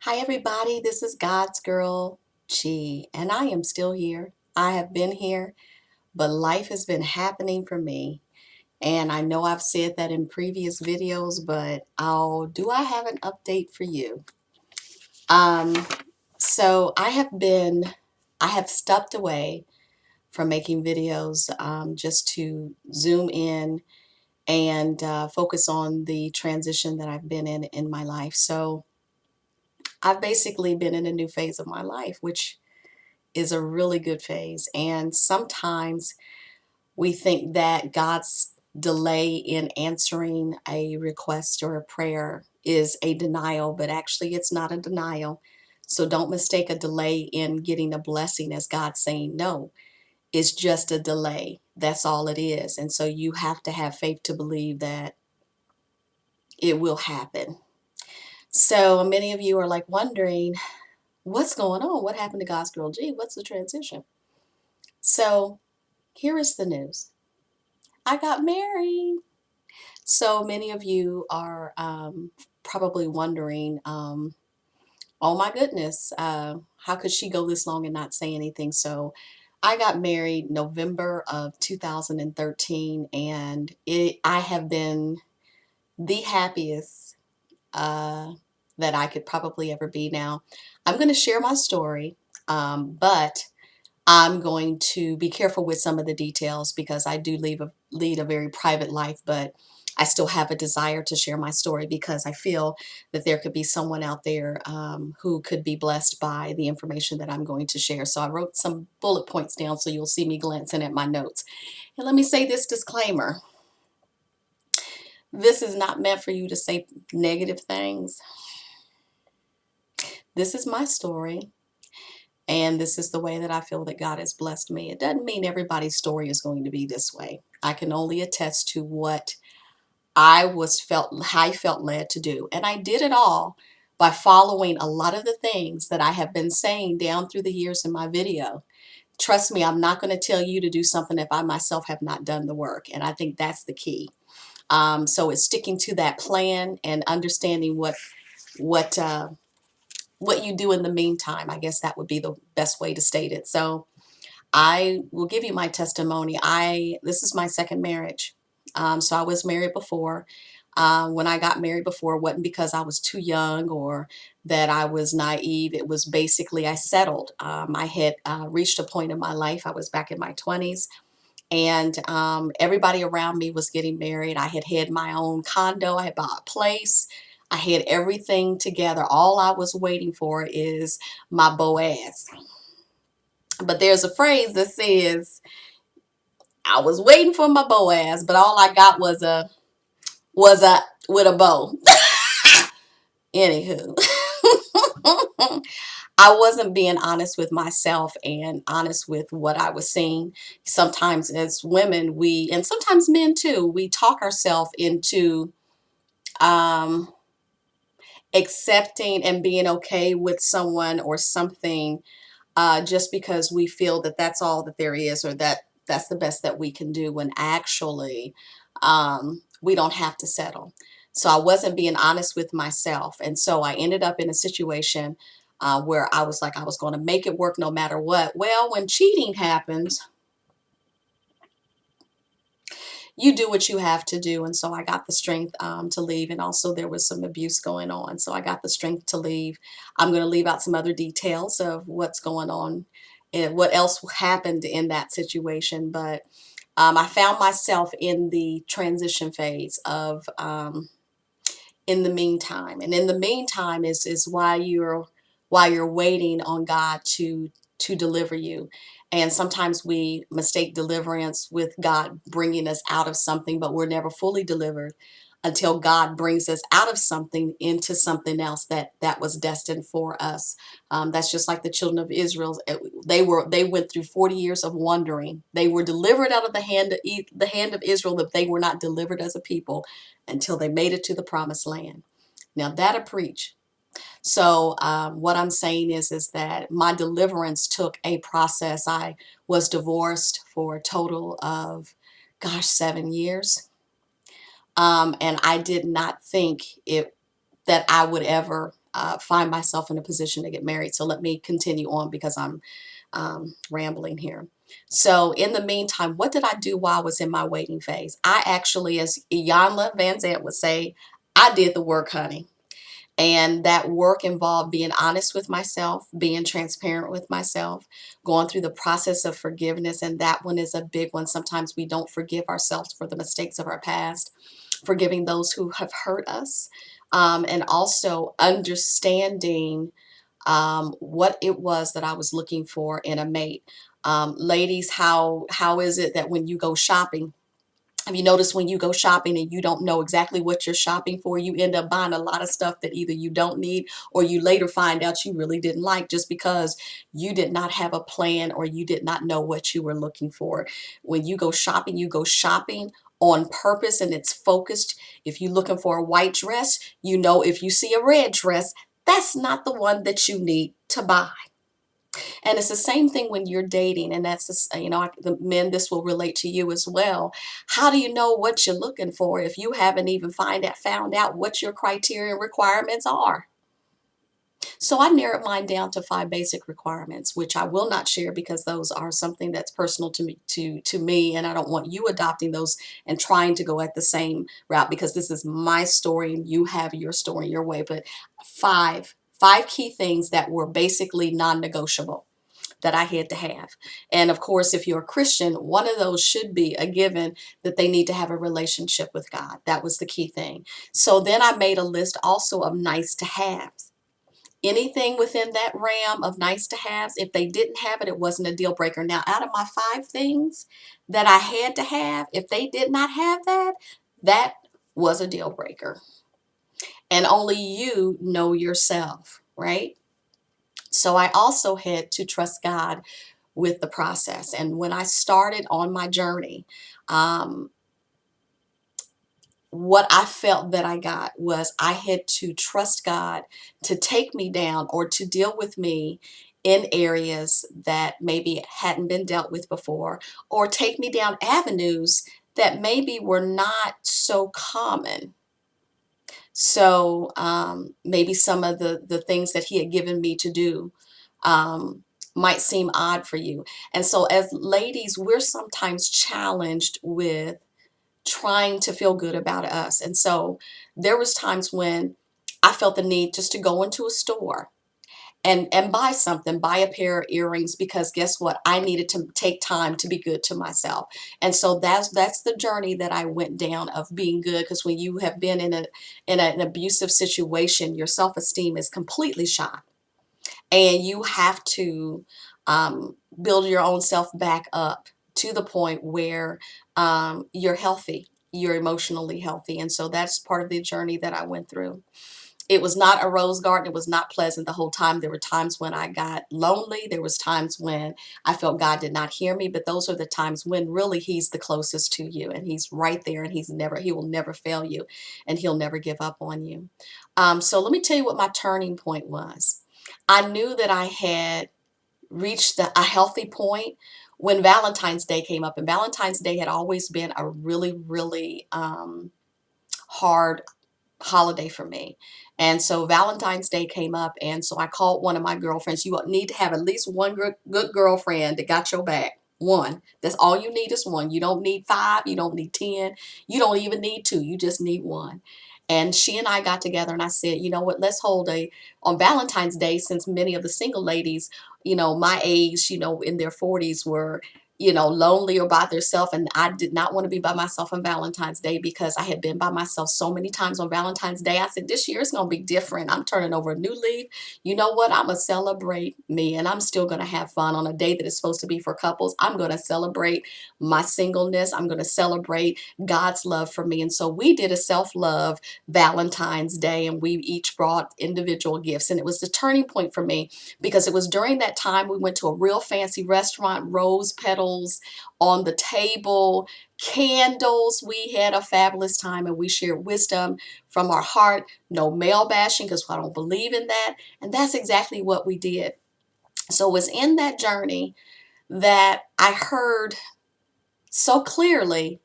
Hi everybody, this is God's Girl G, and I am still here. I have been here, but life has been happening for me. And I know I've said that in previous videos, but do I have an update for you? Um, so I have stepped away from making videos just to zoom in and focus on the transition that I've been in my life. So I've basically been in a new phase of my life, which is a really good phase. And sometimes we think that God's delay in answering a request or a prayer is a denial, but actually it's not a denial. So don't mistake a delay in getting a blessing as God saying no. It's just a delay. That's all it is. And so you have to have faith to believe that it will happen. So many of you are like wondering, what's going on? What happened to God's Girl G? What's the transition? So here is the news. I got married. So many of you are probably wondering, oh my goodness, how could she go this long and not say anything? So I got married November of 2013, and I have been the happiest that I could probably ever be. Now, I'm going to share my story, but I'm going to be careful with some of the details because I do lead a very private life, but I still have a desire to share my story because I feel that there could be someone out there who could be blessed by the information that I'm going to share. So I wrote some bullet points down so you'll see me glancing at my notes. And let me say this disclaimer. This is not meant for you to say negative things. This is my story. And this is the way that I feel that God has blessed me. It doesn't mean everybody's story is going to be this way. I can only attest to what I felt led to do. And I did it all by following a lot of the things that I have been saying down through the years in my video. Trust me, I'm not going to tell you to do something if I myself have not done the work. And I think that's the key. So it's sticking to that plan and understanding what uh, what you do in the meantime. I guess that would be the best way to state it. So I will give you my testimony. This is my second marriage. So I was married before. When I got married before, it wasn't because I was too young or that I was naive. It was basically I settled. I had reached a point in my life. I was back in my 20s, and everybody around me was getting married. I had my own condo. I had bought a place. I had everything together. All I was waiting for is my Boaz. But there's a phrase that says, I was waiting for my Boaz, but all I got was a with a bow. Anywho, I wasn't being honest with myself and honest with what I was seeing. Sometimes as women, and sometimes men too, we talk ourselves into um, accepting and being okay with someone or something just because we feel that that's all that there is or that that's the best that we can do when actually we don't have to settle. So I wasn't being honest with myself. And so I ended up in a situation where I was like, I was going to make it work no matter what. Well, when cheating happens, you do what you have to do. And so I got the strength to leave. And also there was some abuse going on. So I got the strength to leave. I'm going to leave out some other details of what's going on and what else happened in that situation. But I found myself in the transition phase of in the meantime. And in the meantime is why you're waiting on God to deliver you. And sometimes we mistake deliverance with God bringing us out of something, but we're never fully delivered until God brings us out of something into something else that was destined for us. That's just like the children of Israel. They went through 40 years of wandering. They were delivered out of the hand of Israel, but they were not delivered as a people until they made it to the promised land. Now that a preach. So what I'm saying is that my deliverance took a process. I was divorced for a total of, gosh, 7 years. And I did not think that I would ever find myself in a position to get married. So let me continue on because I'm rambling here. So in the meantime, what did I do while I was in my waiting phase? I actually, as Iyanla Van Zant would say, I did the work, honey. And that work involved being honest with myself, being transparent with myself, going through the process of forgiveness. And that one is a big one. Sometimes we don't forgive ourselves for the mistakes of our past, forgiving those who have hurt us, and also understanding what it was that I was looking for in a mate. Ladies, how is it that when you go shopping, have you noticed when you go shopping and you don't know exactly what you're shopping for, you end up buying a lot of stuff that either you don't need or you later find out you really didn't like just because you did not have a plan or you did not know what you were looking for. When you go shopping on purpose and it's focused. If you're looking for a white dress, you know if you see a red dress, that's not the one that you need to buy. And it's the same thing when you're dating, and that's just, the men, this will relate to you as well. How do you know what you're looking for if you haven't even found out what your criteria and requirements are? So I narrowed mine down to 5 basic requirements, which I will not share because those are something that's personal to me, and I don't want you adopting those and trying to go at the same route because this is my story and you have your story your way. But five key things that were basically non-negotiable that I had to have. And of course, if you're a Christian, one of those should be a given that they need to have a relationship with God. That was the key thing. So then I made a list also of nice to haves. Anything within that realm of nice to haves, if they didn't have it, it wasn't a deal breaker. Now, out of my 5 things that I had to have, if they did not have that, that was a deal breaker. And only you know yourself, right? So I also had to trust God with the process. And when I started on my journey, um, what I felt that I got was I had to trust God to take me down or to deal with me in areas that maybe hadn't been dealt with before, or take me down avenues that maybe were not so common. So maybe some of the things that he had given me to do um, might seem odd for you. And so as ladies, we're sometimes challenged with trying to feel good about us. And so there was times when I felt the need just to go into a store and buy something, buy a pair of earrings, because guess what? I needed to take time to be good to myself. And so that's the journey that I went down of being good, because when you have been in an abusive situation, your self-esteem is completely shot. And you have to build your own self back up to the point where you're healthy, you're emotionally healthy. And so that's part of the journey that I went through. It was not a rose garden. It was not pleasant the whole time. There were times when I got lonely. There was times when I felt God did not hear me, but those are the times when really he's the closest to you and he's right there, and he will never fail you, and he'll never give up on you. So let me tell you what my turning point was. I knew that I had reached a healthy point when Valentine's Day came up, and Valentine's Day had always been a really, really hard holiday for me. And so Valentine's Day came up, and so I called one of my girlfriends. You need to have at least one good girlfriend that got your back. One. That's all you need is one. You don't need 5. You don't need 10. You don't even need 2. You just need one. And she and I got together and I said, you know what, let's hold on Valentine's Day, since many of the single ladies, my age, in their 40s were lonely or by themselves. And I did not want to be by myself on Valentine's Day because I had been by myself so many times on Valentine's Day. I said, this year it's going to be different. I'm turning over a new leaf. You know what? I'm going to celebrate me, and I'm still going to have fun on a day that is supposed to be for couples. I'm going to celebrate my singleness. I'm going to celebrate God's love for me. And so we did a self-love Valentine's Day, and we each brought individual gifts. And it was the turning point for me because it was during that time we went to a real fancy restaurant, rose petals on the table, candles. We had a fabulous time, and we shared wisdom from our heart. No male bashing, because I don't believe in that. And that's exactly what we did. So it was in that journey that I heard so clearly,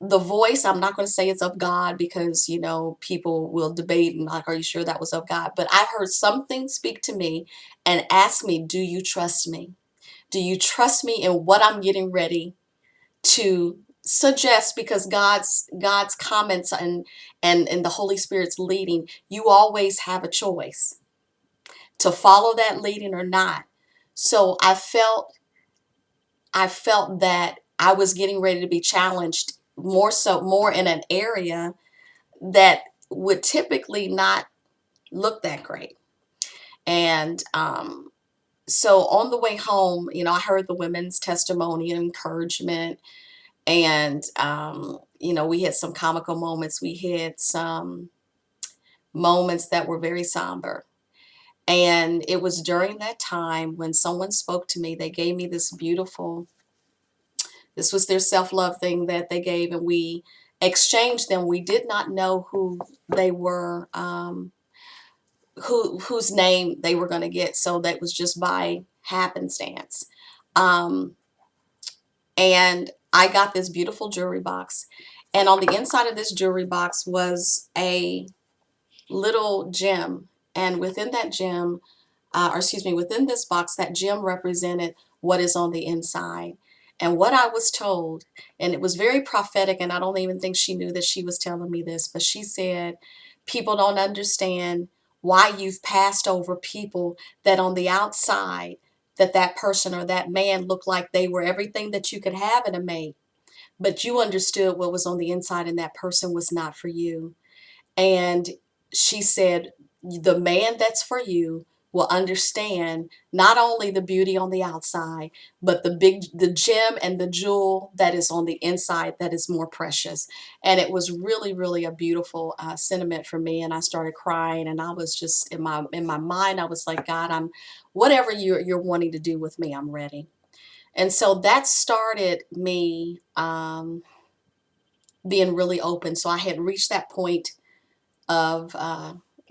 The voice, I'm not going to say it's of God because, you know, people will debate and like, are you sure that was of God? But I heard something speak to me and ask me, do you trust me? Do you trust me in what I'm getting ready to suggest? Because God's comments and the Holy Spirit's leading, you always have a choice to follow that leading or not. So I felt that I was getting ready to be challenged more in an area that would typically not look that great. And so on the way home, you know, I heard the women's testimony and encouragement. And, you know, we had some comical moments. We had some moments that were very somber. And it was during that time when someone spoke to me. They gave me this was their self-love thing that they gave, and we exchanged them. We did not know who they were, whose name they were going to get. So that was just by happenstance. Um, and I got this beautiful jewelry box. And on the inside of this jewelry box was a little gem. And within that gem, or excuse me, within this box, that gem represented what is on the inside. And what I was told, and it was very prophetic, and I don't even think she knew that she was telling me this, but she said, people don't understand why you've passed over people that on the outside, that person or that man looked like they were everything that you could have in a mate, but you understood what was on the inside and that person was not for you. And she said, the man that's for you will understand not only the beauty on the outside, but the gem and the jewel that is on the inside that is more precious. And it was really, really a beautiful sentiment for me. And I started crying, and I was just in my mind, I was like, God, whatever you're wanting to do with me, I'm ready. And so that started me being really open. So I had reached that point of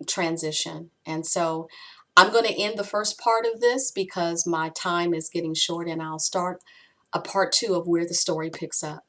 transition. And so I'm going to end the first part of this because my time is getting short, and I'll start a part two of where the story picks up.